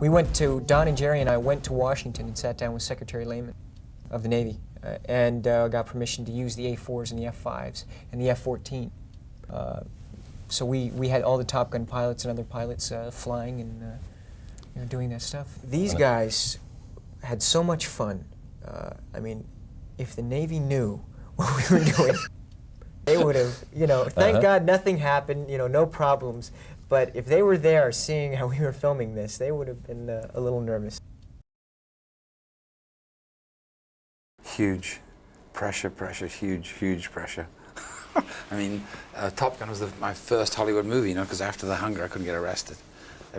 We went to, Don and Jerry and I went to Washington and sat down with Secretary Lehman of the Navy and got permission to use the A4s and the F5s and the F-14. So we had all the Top Gun pilots and other pilots flying and you know, doing that stuff. These guys had so much fun. I mean, if the Navy knew what we were doing, they would have, you know, thank God nothing happened, you know, no problems. But if they were there seeing how we were filming this, they would have been a little nervous. Huge pressure, huge pressure. I mean, Top Gun was my first Hollywood movie, you know, because after The Hunger I couldn't get arrested.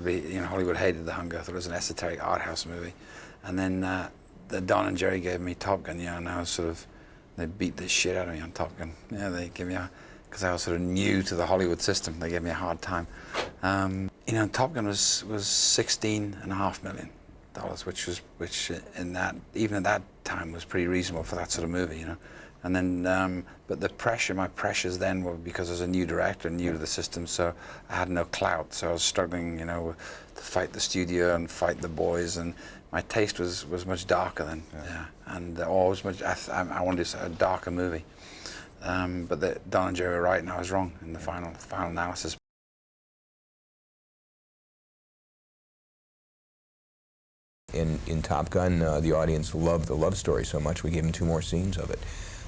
You know, Hollywood hated The Hunger, thought it was an esoteric art house movie. And then Don and Jerry gave me Top Gun, you know, and I was sort of, they beat the shit out of me on Top Gun. Yeah, they gave me because I was sort of new to the Hollywood system, they gave me a hard time. You know, Top Gun was $16.5 million, which in that, even at that time was pretty reasonable for that sort of movie, you know. And then, but the pressure, my pressures then were because I was a new director, new to the system, so I had no clout. So I was struggling, you know, to fight the studio and fight the boys, and my taste was much darker then. Yeah. And always much. I wanted a darker movie. But Don and Jerry were right, and I was wrong in the final analysis. In Top Gun, the audience loved the love story so much we gave them 2 more scenes of it.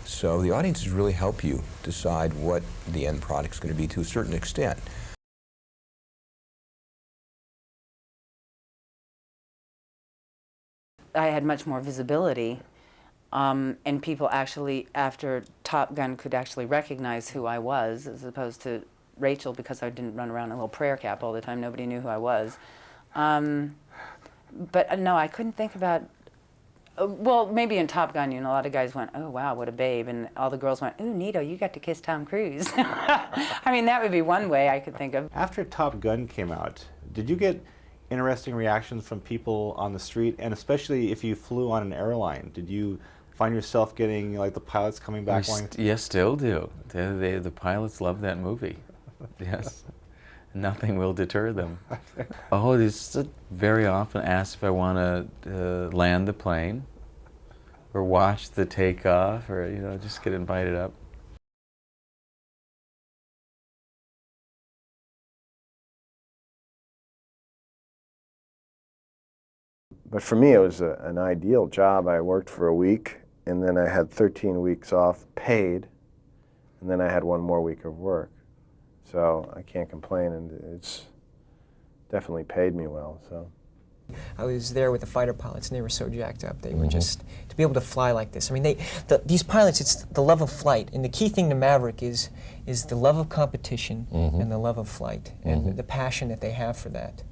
So the audiences really help you decide what the end product's going to be to a certain extent. I had much more visibility, and people actually, after Top Gun, could actually recognize who I was, as opposed to Rachel, because I didn't run around in a little prayer cap all the time. Nobody knew who I was. But no, I couldn't think about, well, maybe in Top Gun, you know, a lot of guys went, oh, wow, what a babe, and all the girls went, ooh, Nito, you got to kiss Tom Cruise. I mean, that would be one way I could think of. After Top Gun came out, did you get interesting reactions from people on the street, and especially if you flew on an airline? Did you find yourself getting, like, the pilots coming back? Yes, still do. The pilots love that movie. Yes. Nothing will deter them. Oh, this very often asked if I want to land the plane, or watch the takeoff, or, you know, just get invited up. But for me, it was an ideal job. I worked for a week, and then I had 13 weeks off paid, and then I had 1 more week of work. So I can't complain, and it's definitely paid me well. So I was there with the fighter pilots, and they were so jacked up. They were just, to be able to fly like this. I mean, these pilots, it's the love of flight. And the key thing to Maverick is the love of competition and the love of flight and the passion that they have for that.